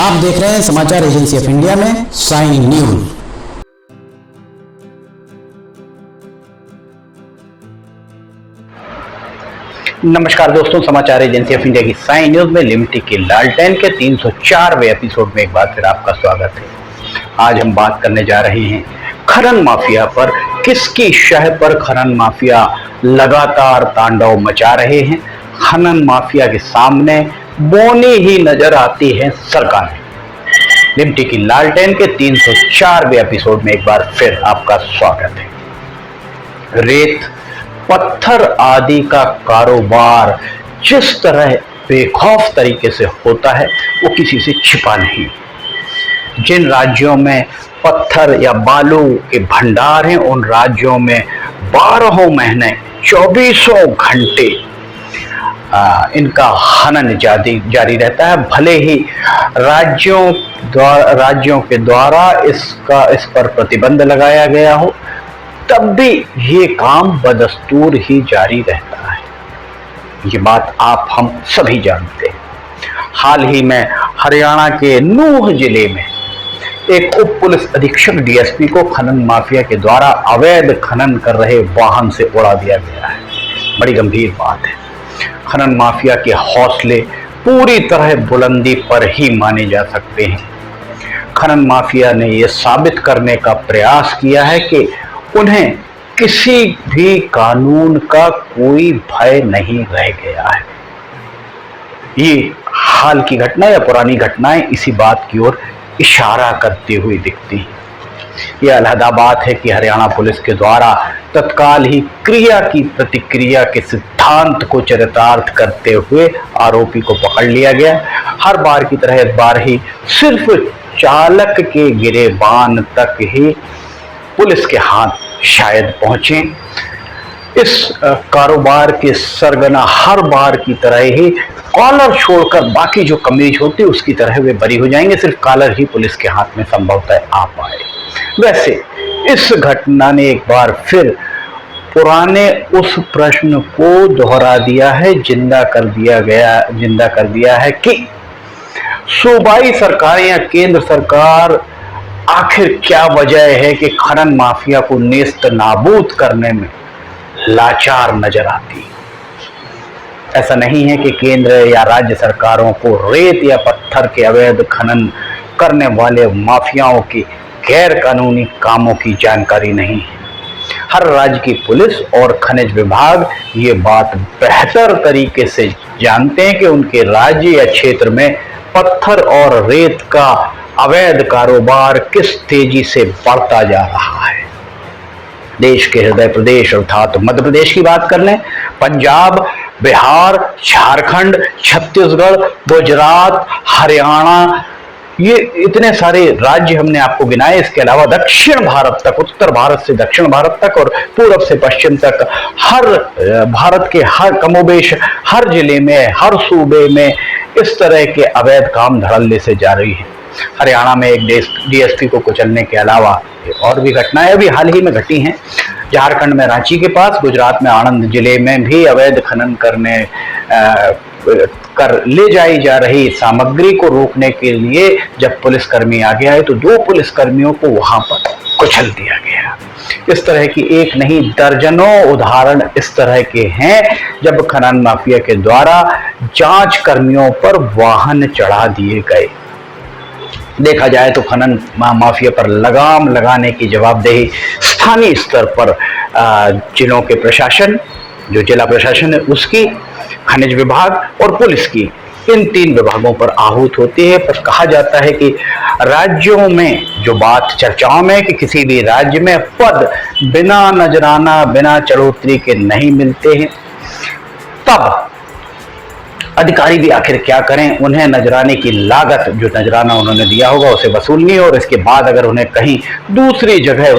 आप देख रहे हैं समाचार एजेंसी ऑफ इंडिया में साइन न्यूज। नमस्कार दोस्तों, समाचार एजेंसी ऑफ इंडिया की साइन न्यूज में लिमटी के लालटेन के 304वें एपिसोड में एक बार फिर आपका स्वागत है। आज हम बात करने जा रहे हैं खनन माफिया पर। किसकी शह पर खनन माफिया लगातार तांडव मचा रहे हैं। खनन माफिया के सामने बौनी ही नजर आती है सरकार। लिमटी की लालटेन के 304वें एपिसोड में एक बार फिर आपका स्वागत है। रेत पत्थर आदि का कारोबार जिस तरह बेखौफ तरीके से होता है वो किसी से छिपा नहीं। जिन राज्यों में पत्थर या बालू के भंडार हैं उन राज्यों में 12 महीने 24 घंटे इनका खनन जारी रहता है। भले ही राज्यों के द्वारा इस पर प्रतिबंध लगाया गया हो, तब भी ये काम बदस्तूर ही जारी रहता है। ये बात आप हम सभी जानते हैं। हाल ही में हरियाणा के नूह जिले में एक उप पुलिस अधीक्षक डीएसपी को खनन माफिया के द्वारा अवैध खनन कर रहे वाहन से उड़ा दिया गया है। बड़ी गंभीर बात है। खनन माफिया के हौसले पूरी तरह बुलंदी पर ही माने जा सकते हैं। खनन माफिया ने यह साबित करने का प्रयास किया है कि उन्हें किसी भी कानून का कोई भय नहीं रह गया है। ये हाल की घटना या पुरानी घटनाएं इसी बात की ओर इशारा करती हुई दिखती हैं। यह अलहदा बात है कि हरियाणा पुलिस के द्वारा तत्काल ही क्रिया की प्रतिक्रिया के सिद्धांत को चरितार्थ करते हुए आरोपी को पकड़ लिया गया। हर बार की तरह इस बार ही सिर्फ चालक के गिरेबान तक ही पुलिस के हाथ शायद पहुंचे। इस कारोबार के सरगना हर बार की तरह ही कॉलर छोड़कर बाकी जो कमीज होती है उसकी तरह वे बरी हो जाएंगे। सिर्फ कॉलर ही पुलिस के हाथ में संभवतः आ पाए। वैसे इस घटना ने एक बार फिर पुराने उस प्रश्न को दोहरा दिया है, जिंदा कर दिया है कि सूबाई सरकार या केंद्र सरकार आखिर क्या वजह है कि खनन माफिया को नेस्त नाबूद करने में लाचार नजर आती। ऐसा नहीं है कि केंद्र या राज्य सरकारों को रेत या पत्थर के अवैध खनन करने वाले माफियाओं की गैर कानूनी कामों की जानकारी नहीं है। हर राज्य की पुलिस और खनिज विभाग ये बात बेहतर तरीके से जानते हैं कि उनके राज्य या क्षेत्र में पत्थर और रेत का अवैध कारोबार किस तेजी से बढ़ता जा रहा है। देश के हृदय प्रदेश अर्थात मध्य प्रदेश की बात कर लें, पंजाब, बिहार, झारखंड, छत्तीसगढ़, गुजरात, हरियाणा, ये इतने सारे राज्य हमने आपको गिनाए। इसके अलावा दक्षिण भारत तक, उत्तर भारत से दक्षिण भारत तक और पूर्व से पश्चिम तक हर भारत के हर कमोबेश हर जिले में, हर सूबे में इस तरह के अवैध काम धड़ल्ले से जारी है। हरियाणा में एक डीएसपी को कुचलने के अलावा और भी घटनाएं अभी हाल ही में घटी हैं। झारखंड में रांची के पास, गुजरात में आणंद जिले में भी अवैध खनन कर ले जाई जा रही सामग्री को रोकने के लिए जब पुलिसकर्मी आगे आए तो 2 पुलिसकर्मियों को वहां पर कुचल दिया गया। इस तरह की एक नहीं दर्जनों उदाहरण इस तरह के हैं जब खनन माफिया के द्वारा जांच कर्मियों पर वाहन चढ़ा दिए गए। देखा जाए तो खनन माफिया पर लगाम लगाने की जवाबदेही स्थानीय स्तर पर जिलों के प्रशासन, जो जिला प्रशासन है उसकी, खनिज विभाग और पुलिस की, इन 3 विभागों पर आहूत होती है। पर कहा जाता है कि राज्यों में जो बात चर्चाओं में कि किसी भी राज्य में पद बिना नजराना, बिना चढ़ोतरी के नहीं मिलते हैं, तब अधिकारी भी आखिर क्या करें। उन्हें नजराने की लागत, जो नजराना उन्होंने दिया होगा उसे वसूलनी है और इसके बाद अगर उन्हें कहीं दूसरी जगह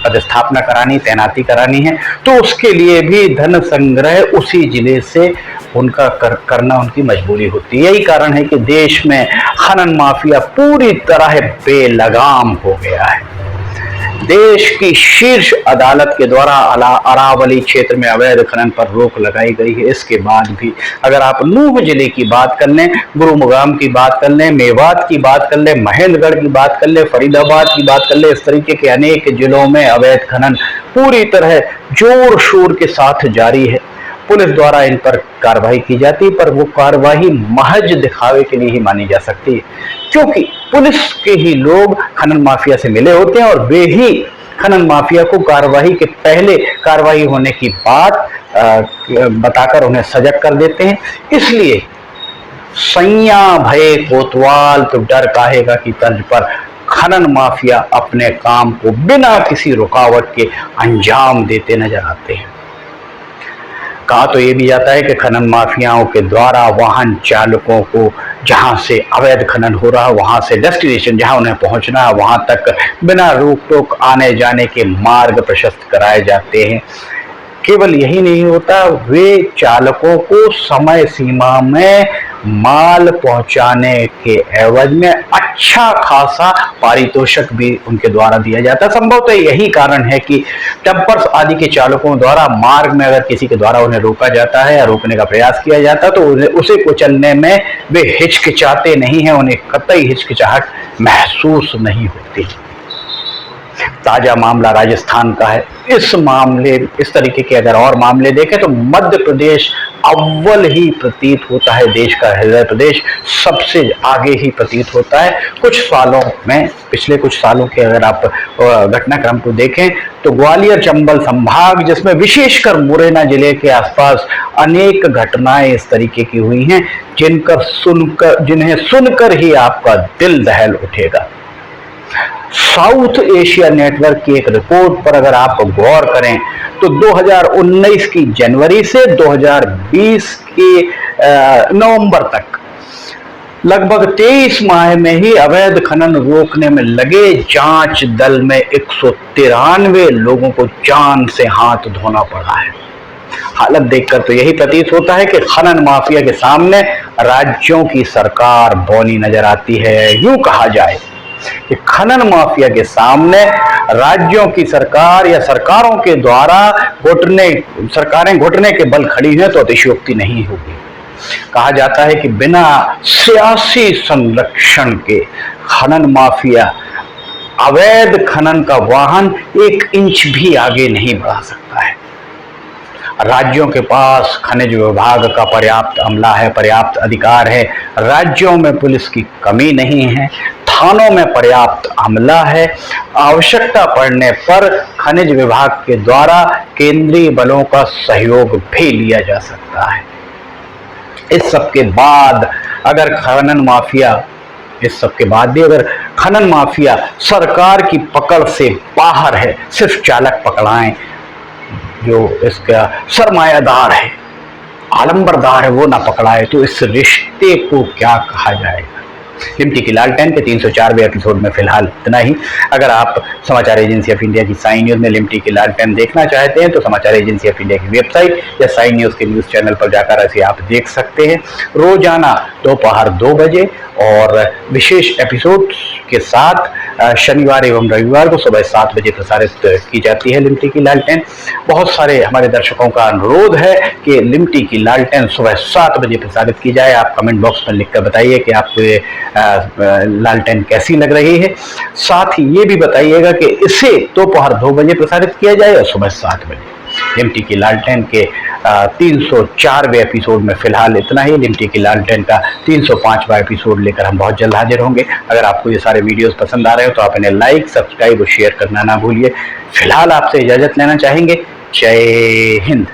पदस्थापना करानी, तैनाती करानी है तो उसके लिए भी धन संग्रह उसी जिले से उनका करना उनकी मजबूरी होती है। यही कारण है कि देश में खनन माफिया पूरी तरह बेलगाम हो गया है। देश की शीर्ष अदालत के द्वारा अरावली क्षेत्र में अवैध खनन पर रोक लगाई गई है। इसके बाद भी अगर आप नूंह जिले की बात कर लें, गुरुग्राम की बात कर लें, मेवात की बात कर लें, महेंद्रगढ़ की बात कर लें, फरीदाबाद की बात कर लें, इस तरीके के अनेक जिलों में अवैध खनन पूरी तरह जोर शोर के साथ जारी है। पुलिस द्वारा इन पर कार्रवाई की जाती है, पर वो कार्रवाई महज दिखावे के लिए ही मानी जा सकती है, क्योंकि पुलिस के ही लोग खनन माफिया से मिले होते हैं और वे ही खनन माफिया को कार्रवाई के पहले कार्रवाई होने की बात बताकर उन्हें सजग कर देते हैं। इसलिए सैया भय कोतवाल तो डर काहेगा की तर्ज पर खनन माफिया अपने काम को बिना किसी रुकावट के अंजाम देते नजर आते हैं। कहा तो ये भी जाता है कि खनन माफियाओं के द्वारा वाहन चालकों को जहां से अवैध खनन हो रहा है वहां से डेस्टिनेशन जहां उन्हें पहुंचना है वहां तक बिना रोक टोक आने जाने के मार्ग प्रशस्त कराए जाते हैं। केवल यही नहीं होता, वे चालकों को समय सीमा में माल पहुंचाने के एवज में अच्छा खासा पारितोषिक भी उनके द्वारा दिया जाता है। संभवतः यही कारण है कि डंपर्स आदि के चालकों द्वारा मार्ग में अगर किसी के द्वारा उन्हें रोका जाता है या रोकने का प्रयास किया जाता है तो उसे कुचलने में वे हिचकिचाते नहीं हैं, उन्हें कतई हिचकिचाहट महसूस नहीं होती। ताजा मामला राजस्थान का है। इस तरीके के अगर और मामले देखें तो मध्य प्रदेश अव्वल ही प्रतीत होता है, देश का हृदय प्रदेश सबसे आगे ही प्रतीत होता है। कुछ सालों में, पिछले कुछ सालों के अगर आप घटनाक्रम को देखें तो ग्वालियर चंबल संभाग, जिसमें विशेषकर मुरैना जिले के आसपास अनेक घटनाएं इस तरीके की हुई हैं जिन्हें सुनकर ही आपका दिल दहल उठेगा। साउथ एशिया नेटवर्क की एक रिपोर्ट पर अगर आप गौर करें तो 2019 की जनवरी से 2020 के नवंबर तक लगभग 23 माह में ही अवैध खनन रोकने में लगे जांच दल में 193 लोगों को जान से हाथ धोना पड़ा है। हालत देखकर तो यही प्रतीत होता है कि खनन माफिया के सामने राज्यों की सरकार बौनी नजर आती है। यूं कहा जाए कि खनन माफिया के सामने राज्यों की सरकार या सरकारों के द्वारा सरकारें घुटने के बल खड़ी हैं तो अतिशयोक्ति नहीं होगी। कहा जाता है कि बिना सियासी संरक्षण के खनन माफिया अवैध खनन का वाहन 1 इंच भी आगे नहीं बढ़ा सकता है। राज्यों के पास खनिज विभाग का पर्याप्त अमला है, पर्याप्त अधिकार है, राज्यों में पुलिस की कमी नहीं है, थानों में पर्याप्त अमला है। आवश्यकता पड़ने पर खनिज विभाग के द्वारा केंद्रीय बलों का सहयोग भी लिया जा सकता है। इस सब के बाद अगर खनन माफिया सरकार की पकड़ से बाहर है, सिर्फ चालक पकड़ाएं, जो इसका सरमायादार है, आलंबरदार है, वो ना पकड़ाए तो इस रिश्ते को क्या कहा जाएगा। लिमटी की लालटेन के 304वें एपिसोड में फिलहाल इतना ही। अगर आप समाचार एजेंसी ऑफ इंडिया की साई न्यूज़ में लिमटी की लालटेन देखना चाहते हैं तो समाचार एजेंसी ऑफ इंडिया की वेबसाइट या साई न्यूज़ के न्यूज़ चैनल पर जाकर ऐसे आप देख सकते हैं। रोजाना दोपहर 2 बजे और विशेष एपिसोड के साथ शनिवार एवं रविवार को सुबह 7 बजे प्रसारित की जाती है लिमटी की लालटेन। बहुत सारे हमारे दर्शकों का अनुरोध है कि लिमटी की लालटेन सुबह 7 बजे प्रसारित की जाए। आप कमेंट बॉक्स में लिखकर बताइए कि आपको लालटेन कैसी लग रही है। साथ ही ये भी बताइएगा कि इसे दोपहर 2 बजे प्रसारित किया जाए और सुबह 7 बजे। लिमटी की लालटेन के 304वें एपिसोड में फिलहाल इतना ही। लिमटी की लालटेन का 305वां एपिसोड लेकर हम बहुत जल्द हाजिर होंगे। अगर आपको ये सारे वीडियोस पसंद आ रहे हो तो आप इन्हें लाइक, सब्सक्राइब और शेयर करना ना भूलिए। फिलहाल आपसे इजाजत लेना चाहेंगे। जय हिंद।